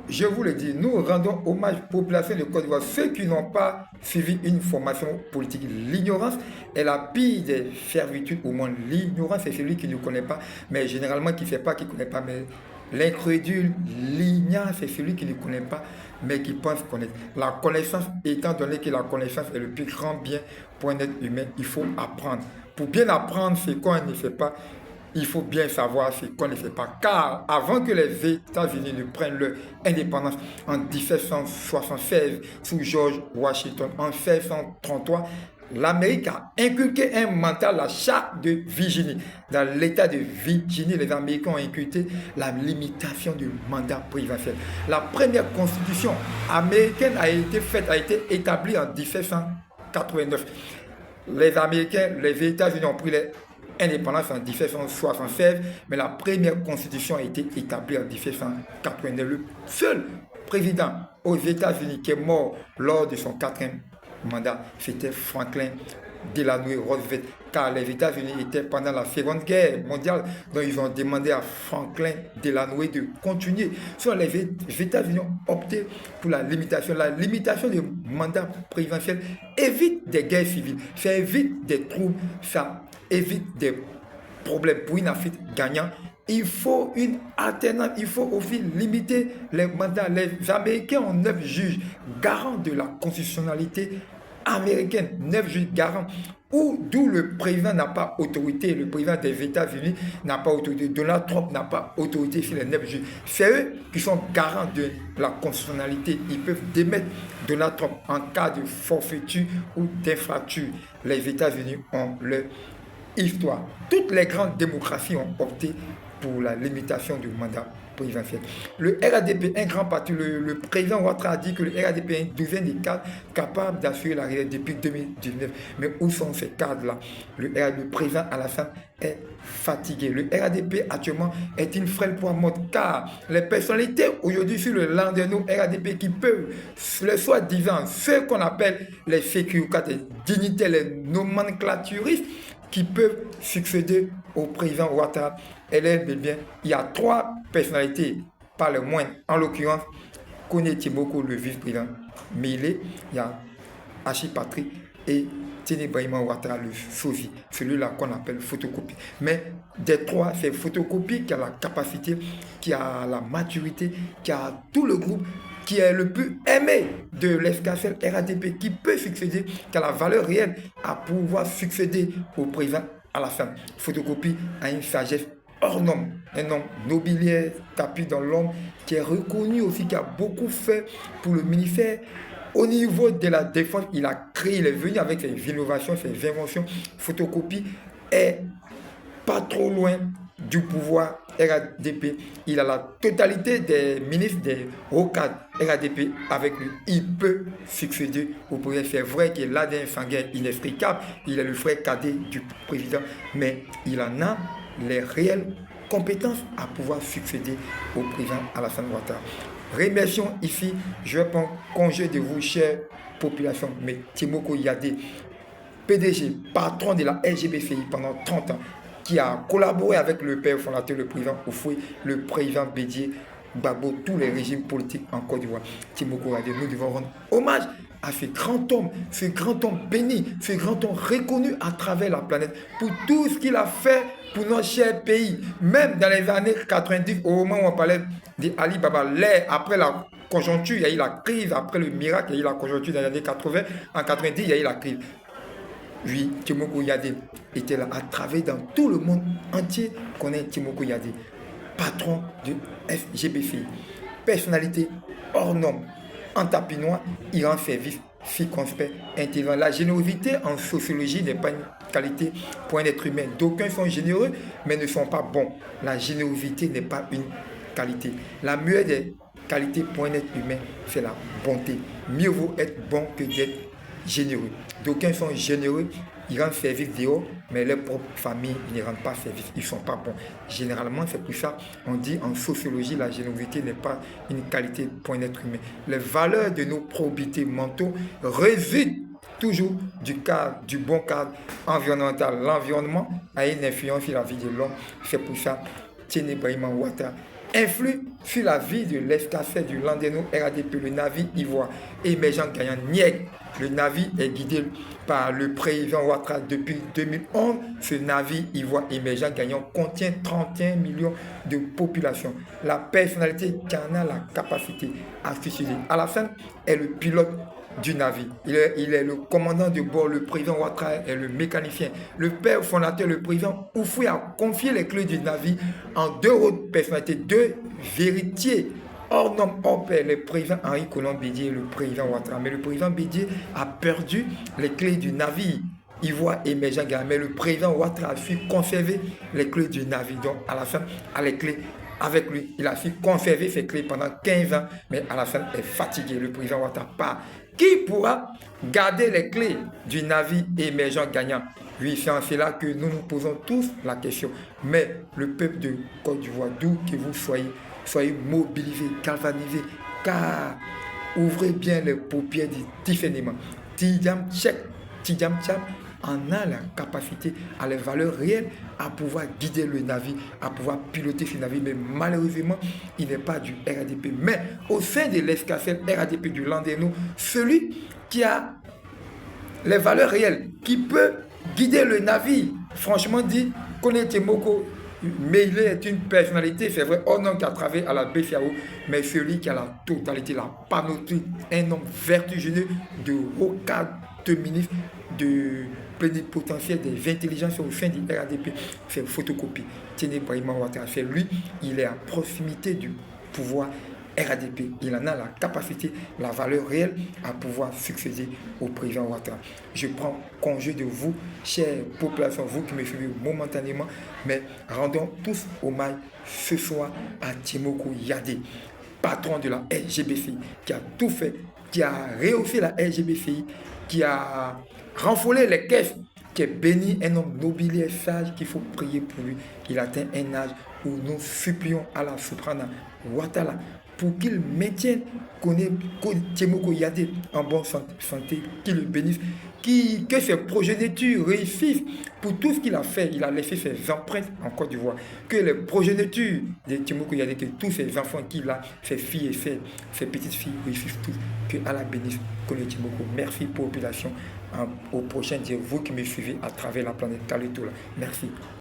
je vous le dis, nous rendons hommage aux populations de Côte d'Ivoire, ceux qui n'ont pas suivi une formation politique. L'ignorance est la pire des servitudes au monde. L'ignorance, c'est celui qui ne connaît pas, mais généralement qui ne fait pas, qui ne connaît pas. Mais l'incrédule, l'ignare, c'est celui qui ne connaît pas, mais qui pense connaître. La connaissance, étant donné que la connaissance est le plus grand bien pour un être humain, il faut apprendre. Pour bien apprendre ce qu'on ne fait pas, il faut bien savoir ce qu'on ne fait pas. Car avant que les États-Unis ne prennent leur indépendance en 1776 sous George Washington, en 1633, l'Amérique a inculqué un mandat, la charte de Virginie. Dans l'État de Virginie, les Américains ont inculqué la limitation du mandat présidentiel. La première constitution américaine a été établie en 1789. Les Américains, les États-Unis ont pris les indépendance en 1776, mais la première constitution a été établie en 1789. Le seul président aux États-Unis qui est mort lors de son quatrième mandat, c'était Franklin Delano Roosevelt, car les États-Unis étaient pendant la Seconde Guerre mondiale, donc ils ont demandé à Franklin Delano de continuer. Soit les États-Unis ont opté pour la limitation. La limitation du mandat présidentiel évite des guerres civiles, ça évite des troubles, ça évite des problèmes. Pour une Afrique gagnante, il faut une alternance, il faut aussi limiter les mandats. Les Américains ont 9 juges garants de la constitutionnalité américaine, 9 juges garants, d'où le président n'a pas autorité, le président des États-Unis n'a pas autorité, Donald Trump n'a pas autorité sur les 9 juges. C'est eux qui sont garants de la constitutionnalité. Ils peuvent démettre Donald Trump en cas de forfaiture ou d'infraction. Les États-Unis ont leur histoire. Toutes les grandes démocraties ont opté pour la limitation du mandat présidentiel. Le RADP, un grand parti, le président Ouattara a dit que le RADP est une douzaine de cadres capables d'assurer la réalité depuis 2019. Mais où sont ces cadres-là? Le président Alassane est fatigué. Le RADP actuellement est une frêle poids morte, car les personnalités aujourd'hui sur le lendemain RADP qui peuvent, le soi-disant, ceux qu'on appelle les sécurités, les dignitaires, les nomenclaturistes, qui peuvent succéder au président Ouattara. Il y a 3 personnalités, pas le moins. En l'occurrence, Kone Timoko, le vice-président Milé, il y a Hachi Patrick et Tene Brahima Ouattara, le sosie, celui-là qu'on appelle photocopie. Mais des 3, c'est photocopie qui a la capacité, qui a la maturité, qui a tout le groupe, qui est le plus aimé de l'escarcelle RADP, qui peut succéder, qui a la valeur réelle à pouvoir succéder au président Alassane. Photocopie a une sagesse hors norme, un homme nobiliaire, tapis dans l'homme, qui est reconnu aussi, qui a beaucoup fait pour le ministère. Au niveau de la défense, il est venu avec ses innovations, ses inventions. Photocopie est pas trop loin du pouvoir RADP. Il a la totalité des ministres, des hauts cadres RADP avec lui. Il peut succéder au président. C'est vrai qu'il a l'ADN sanguin inextricable. Il est le frère cadet du président, mais il en a les réelles compétences à pouvoir succéder au président Alassane Ouattara. Remercions ici, je vais prendre congé de vous, chère population, mais Timoko Yadé, PDG, patron de la LGBCI pendant 30 ans, qui a collaboré avec le père fondateur, le président Oufoué, le président Bédié, Gbagbo, tous les régimes politiques en Côte d'Ivoire. Timoko Yadé, nous devons rendre hommage à ce grand homme béni, ce grand homme reconnu à travers la planète pour tout ce qu'il a fait pour notre cher pays. Même dans les années 90, au moment où on parlait d'Ali Baba, après la conjoncture, il y a eu la crise, après le miracle, il y a eu la conjoncture dans les années 80, en 90, il y a eu la crise. Oui, Timoko Yadé était là à travers dans tout le monde entier connaît Timoko Yadé, patron de SGBFI, personnalité hors norme, en tapinois, il rend service circonspect, intelligent. La générosité en sociologie n'est pas une qualité pour un être humain. D'aucuns sont généreux, mais ne sont pas bons. La générosité n'est pas une qualité. La meilleure des qualités pour un être humain, c'est la bonté. Mieux vaut être bon que d'être généreux. D'aucuns sont généreux, ils rendent service dehors, mais leur propre famille ne rendent pas service, ils ne sont pas bons. Généralement, c'est pour ça on dit en sociologie, la générosité n'est pas une qualité pour un être humain. Les valeurs de nos probités mentaux résultent toujours du bon cadre environnemental. L'environnement a une influence sur la vie de l'homme. C'est pour ça Tene Brahima Ouattara influe sur la vie de l'escafet du Landerneau RADP, le navire ivoire émergent gagnant Niègue. Le navire est guidé par le président Ouattara depuis 2011. Ce navire ivoire émergent gagnant contient 31 millions de population. La personnalité qui en a la capacité à suicider à la fin est le pilote du navire. Il est le commandant de bord, le président Ouattara est le mécanicien. Le père fondateur, le président Houphouët, a confié les clés du navire en deux autres personnalités, deux véritiers, hors nom, hors pair, le président Henri Konan Bédié et le président Ouattara. Mais le président Bédié a perdu les clés du navire ivoire émergent Ghana. Mais le président Ouattara a su conserver les clés du navire. Donc à la fin, à les clés avec lui. Il a su conserver ses clés pendant 15 ans, mais à la fin, il est fatigué. Le président Ouattara part. Qui pourra garder les clés du navire émergent gagnant? Oui, c'est là que nous nous posons tous la question. Mais le peuple de Côte d'Ivoire, d'où que vous soyez mobilisés, galvanisés, car ouvrez bien les paupières du Tiffanyman. Tidjam Tchèque, Tidjam Tcham en a la capacité, à les valeurs réelles, à pouvoir guider le navire, à pouvoir piloter ce navire. Mais malheureusement, il n'est pas du RADP. Mais au sein de l'escafette RADP du Landerneau, celui qui a les valeurs réelles, qui peut guider le navire, franchement dit, Kone Temoko, mais il est une personnalité, c'est vrai, un homme qui a travaillé à la BCAO, mais celui qui a la totalité, la panoplie, un homme vertigineux de haut cadre de ministre, de plénipotentiaire des intelligences au sein du RADP, c'est photocopie. Tiene Brahima Ouattara, c'est lui, il est à proximité du pouvoir RADP. Il en a la capacité, la valeur réelle à pouvoir succéder au président Ouattara. Je prends congé de vous, chère population, vous qui me suivez momentanément, mais rendons tous hommage ce soir à Timoko Yadé, patron de la SGBCI, qui a tout fait, qui a rehaussé la SGBCI, qui a renfolé les caisses, qui est béni, un homme nobilier sage qu'il faut prier pour lui. Il atteint un âge où nous supplions à la Soprana Ouattara pour qu'il maintienne Temoko Yadé en bonne santé, qu'il le bénisse, que ses progénitures réussissent pour tout ce qu'il a fait. Il a laissé ses empreintes en Côte d'Ivoire. Que les progénitures de Temoko Yadé, que tous ses enfants qu'il a, ses filles et ses petites filles réussissent tous. Que Allah bénisse Temoko. Merci population. Au prochain dia, vous qui me suivez à travers la planète Kalitola. Merci.